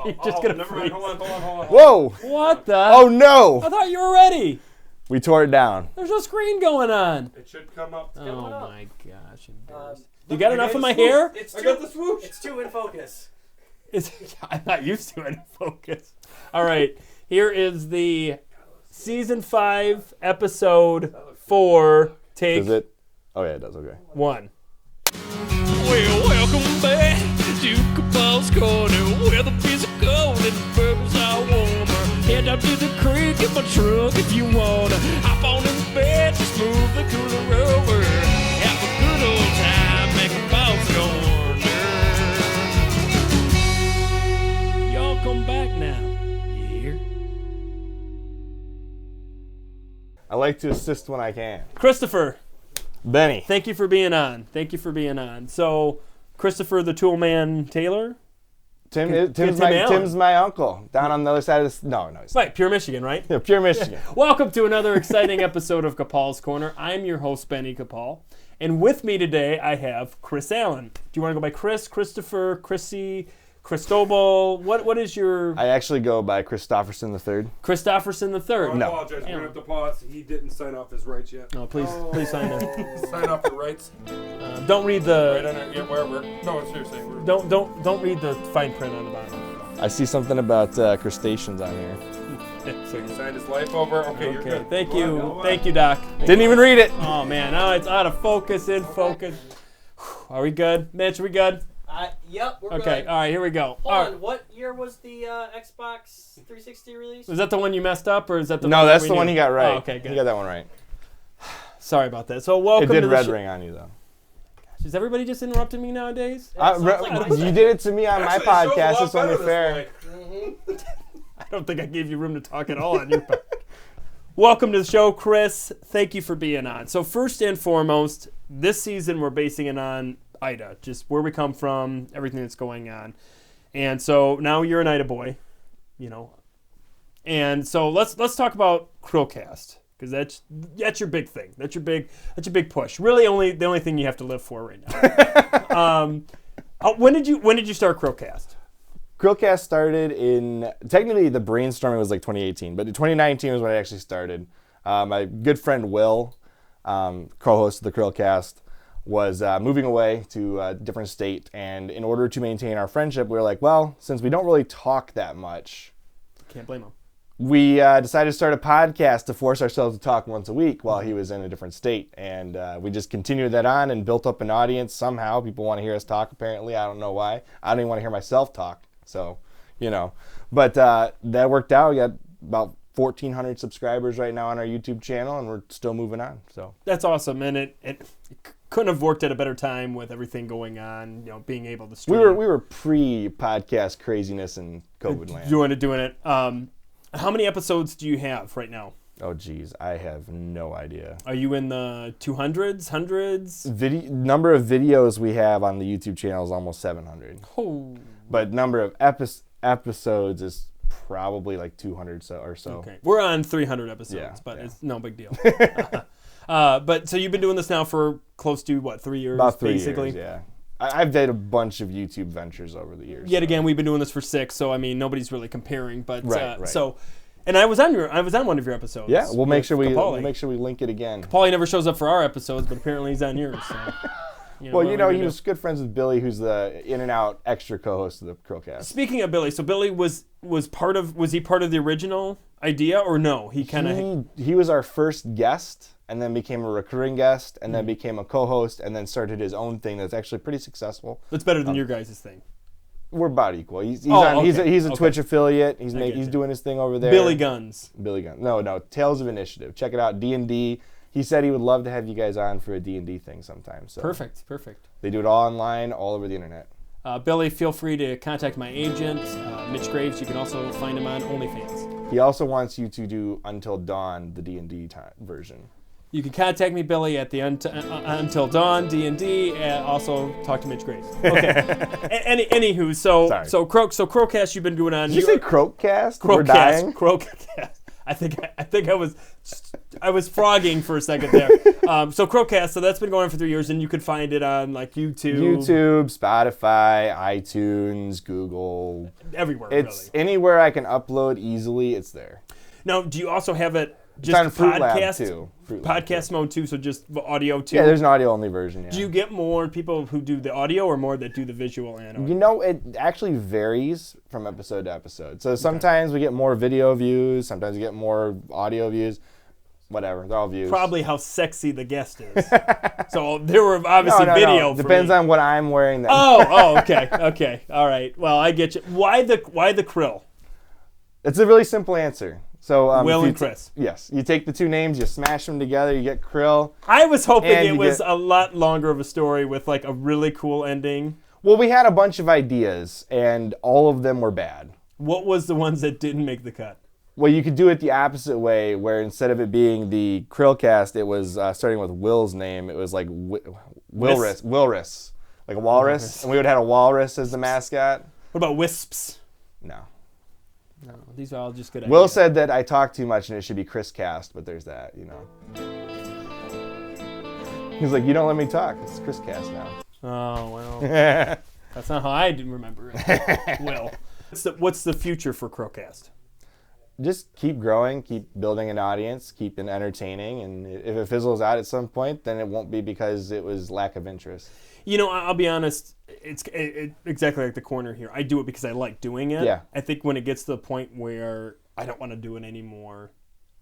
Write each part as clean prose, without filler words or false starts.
You're just going to never mind. Hold on. Whoa! What the? Oh no! I thought you were ready. We tore it down. There's no screen going on. It should come up. Oh my gosh. Embarrassed. You got enough of my hair? I got the swoosh. It's too in focus. I'm not used to it. Focus. All right. Here is the season 5, episode 4. Take. Does it? Oh yeah, it does. Okay. 1. Well, welcome back to Capaul's Corner, where the beers are cold and the burgers are warmer. Head up to the creek in my truck if you wanna. Hop on in the bed, just move the cooler over. Have a good old time at Capaul's Corner. Y'all come back now. You hear? I like to assist when I can. Christopher, Benny. thank you for being on. So, Christopher the Toolman Taylor? Tim's my uncle down on the other side of this. No, he's not. Right, Pure Michigan, right? Yeah, pure Michigan. Welcome to another exciting episode of Capaul's Corner. I'm your host, Benny Capaul. And with me today, I have Chris Allen. Do you want to go by Chris, Christopher, Chrissy, Cristobal? What is your... I actually go by Christofferson III. Christofferson III? I No. apologize. We're going to have to pause. He didn't sign off his rights yet. No, please sign it. Sign off the rights. Don't read Right the... on there. Yeah, wherever. No, seriously. Don't read the fine print on the bottom. I see something about crustaceans on here. So you signed his life over. Okay, you're good. Thank Go you. on. Thank you, Doc. Didn't even read it. Oh, man. Now it's out of focus, in focus. Are we good? Mitch, are we good? Yep, we're Okay, good. all right, here we go. Hold All on, right. what year was the Xbox 360 release? Was that the one you messed up, or is that the No, one that's we the one knew? he got right. Oh, okay, good. He got that one right. Sorry about that. So welcome It did to the red show. ring on you though. Is everybody just interrupting me nowadays? Sounds like my You did it to me on my Actually, the show's a podcast. lot It's only better fair. this way. I don't think I gave you room to talk at all on your part. Welcome to the show, Chris. Thank you for being on. So first and foremost, this season we're basing it on Ida, just where we come from, everything that's going on. And so now you're an Ida boy, you know. And so let's talk about Crillcast, because that's your big thing. That's your big push. Really, the only thing you have to live for right now. When did you start Crowcast? Crillcast started in, technically the brainstorming was like 2018, but 2019 was when it actually started. My good friend Will, co-host of the Crillcast, was moving away to a different state, and in order to maintain our friendship, we were like, well, since we don't really talk that much, Can't blame him. we decided to start a podcast to force ourselves to talk once a week while he was in a different state. And we just continued that on and built up an audience somehow. People want to hear us talk, apparently. I don't know why. I don't even want to hear myself talk. So, you know. But that worked out. We got about 1,400 subscribers right now on our YouTube channel, and we're still moving on. So That's awesome. And it couldn't have worked at a better time with everything going on, you know, being able to stream. we were pre-podcast craziness and COVID land. doing it. How many episodes do you have right now? Oh, geez. I have no idea. Are you in the 200s, hundreds? Number of videos we have on the YouTube channel is almost 700. Oh. But number of episodes is probably like 200 or so. Okay. We're on 300 episodes, Yeah, but yeah. it's no big deal. But so you've been doing this now for close to, 3 years? About 3 basically? years, yeah. I've did a bunch of YouTube ventures over the years. Yet so. again, we've been doing this for 6, so I mean, nobody's really comparing. But Right. So, and I was on one of your episodes. Yeah, we'll make sure we Capaul. link it again. Paulie never shows up for our episodes, but apparently he's on yours. So, Well, what are we he gonna was good friends with Billy, who's the in and out extra co-host of the Crowcast. Speaking of Billy, so Billy was part of the original idea, or no? He kind of He was our first guest, and then became a recurring guest, and then became a co-host, and then started his own thing that's actually pretty successful. that's better than your guys' thing. We're about equal. He's okay. a Twitch affiliate. get He's you. doing his thing over there. Billy Guns. Billy Gunn. No, Tales of Initiative. Check it out. D&D. He said he would love to have you guys on for a D&D thing sometime. So Perfect. They do it all online, all over the internet. Billy, feel free to contact my agent, Mitch Graves. You can also find him on OnlyFans. He also wants you to do Until Dawn, the D&D version. You can contact me, Billy, at the Until Dawn D&D. Also talk to Mitch Graves. Okay. Anywho, so Sorry. Crowcast, you've been doing on. Did you say Crowcast? We're Crowcast. dying? Crowcast. I think I was frogging for a second there. So Crowcast, so that's been going on for 3 years, and you could find it on like YouTube, Spotify, iTunes, Google, everywhere. It's really. anywhere I can upload easily. It's there. Now, do you also have it It's just on Fruit Lab podcast too. Fruit Lab podcast too. mode too? So just audio too. Yeah, there's an audio only version. Yeah. Do you get more people who do the audio or more that do the visual and audio? You know, it actually varies from episode to episode. So sometimes we get more video views, sometimes we get more audio views. Whatever, they're all views. Probably how sexy the guest is. So there were obviously video. For Depends me. on what I'm wearing. Then. Okay, all right. Well, I get you. Why the krill? It's a really simple answer. So Will if and Chris. Yes, you take the two names, you smash them together, you get Krill. I was hoping And it you was get- a lot longer of a story with like a really cool ending. Well, we had a bunch of ideas, and all of them were bad. What was the ones that didn't make the cut? Well, you could do it the opposite way, where instead of it being the Krillcast, it was starting with Will's name. It was like Wilrus, like a walrus, and we would have had a walrus as the mascot. What about wisps? No. No, these are all just good Will ideas. said that I talk too much and it should be ChrillCast, but there's that, you know. He's like, you don't let me talk. It's ChrillCast now. Oh, well. That's not how I didn't remember it. Will. What's the future for Crowcast? Just keep growing, keep building an audience, keep it entertaining, and if it fizzles out at some point, then it won't be because it was lack of interest. You know, I'll be honest. It's exactly like the corner here. I do it because I like doing it. Yeah. I think when it gets to the point where I don't want to do it anymore,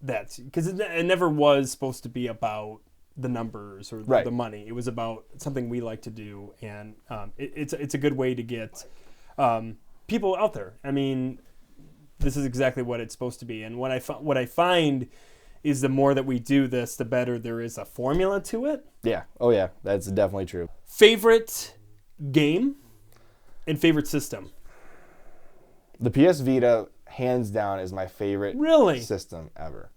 that's because it never was supposed to be about the numbers or Right. the money. It was about something we like to do, and it's a good way to get people out there. I mean, this is exactly what it's supposed to be. And what I find is the more that we do this, the better there is a formula to it. Yeah. Oh, yeah. That's definitely true. Favorite game and favorite system? The PS Vita, hands down, is my favorite Really? system ever.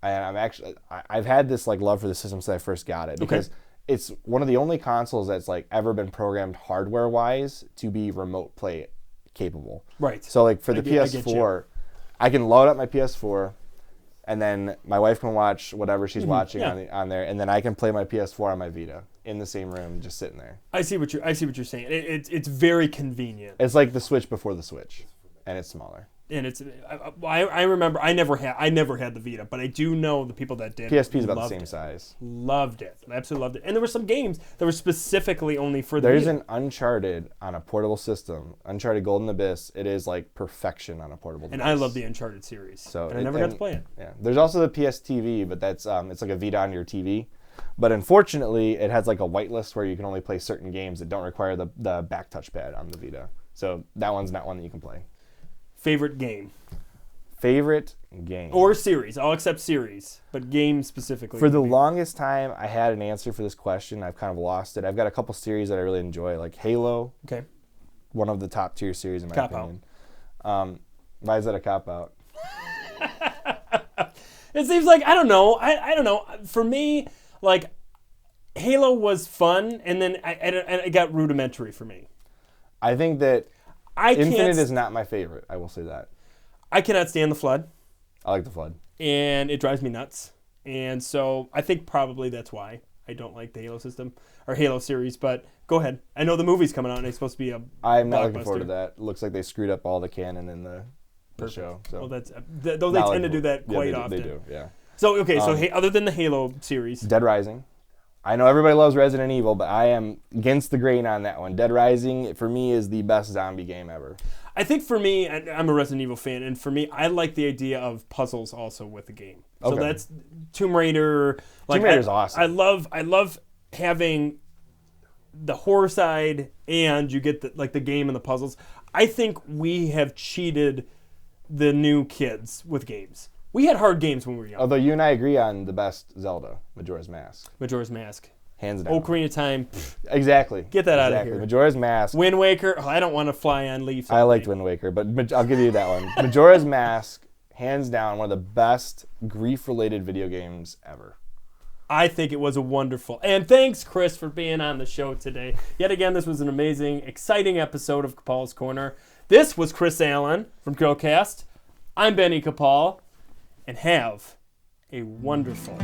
And I've had this like love for the system since I first got it because it's one of the only consoles that's like ever been programmed hardware-wise to be remote play capable. Right. So like for the I get PS4, I can load up my PS4, and then my wife can watch whatever she's watching yeah. on there, and then I can play my PS4 on my Vita in the same room, just sitting there. I see what you're saying. It's very convenient, It's like the Switch before the Switch, and it's smaller. and I remember I never had the Vita, but I do know the people that did. PSP is about the loved same it. size. Loved it. I absolutely loved it. And there were some games that were specifically only for the There's Vita. an Uncharted on a portable system, Uncharted Golden Abyss. It is like perfection on a portable device. And I love the Uncharted series. So and I never got to play it. Yeah, there's also the PS TV, but that's it's like a Vita on your TV. But unfortunately, it has like a whitelist where you can only play certain games that don't require the back touchpad on the Vita. So that one's not one that you can play. Favorite game Favorite game? or series? I'll accept series, but game specifically. For the would be- longest time, I had an answer for this question. I've kind of lost it. I've got a couple series that I really enjoy, like Halo, Okay. one of the top tier series in my Cop out. opinion. Why is that a cop out? It seems like I don't know. I don't know. For me, like Halo was fun, and then it got rudimentary for me. I think that I Infinite can't. is not my favorite. I will say that. I cannot stand the Flood, I like the Flood. and it drives me nuts. And so I think probably that's why I don't like the Halo system or Halo series. But go ahead. I know the movie's coming out, and it's supposed to be a. I'm not looking forward to blockbuster. that. It looks like they screwed up all the canon in the show. So Well, that's though they Not tend to looking do that yeah, quite they do, often. They do, yeah. So okay, so other than the Halo series, Dead Rising. I know everybody loves Resident Evil, but I am against the grain on that one. Dead Rising, for me, is the best zombie game ever. I think for me, I'm a Resident Evil fan, and for me, I like the idea of puzzles also with the game. So Okay. that's Tomb Raider. Like, Tomb Raider's awesome. I love having the horror side, and you get the game and the puzzles. I think we have cheated the new kids with games. We had hard games when we were young. Although you and I agree on the best Zelda, Majora's Mask. Majora's Mask, Hands down. Ocarina of Time, pff, Exactly. Get that outta Exactly. here. Majora's Mask. Wind Waker. Oh, I don't want to fly on leaves. I all liked day. Wind Waker, but I'll give you that one. Majora's Mask, hands down, one of the best grief-related video games ever. I think it was a wonderful. And thanks, Chris, for being on the show today. Yet again, this was an amazing, exciting episode of Capaul's Corner. This was Chris Allen from Crowcast. I'm Benny Capaul. and have a wonderful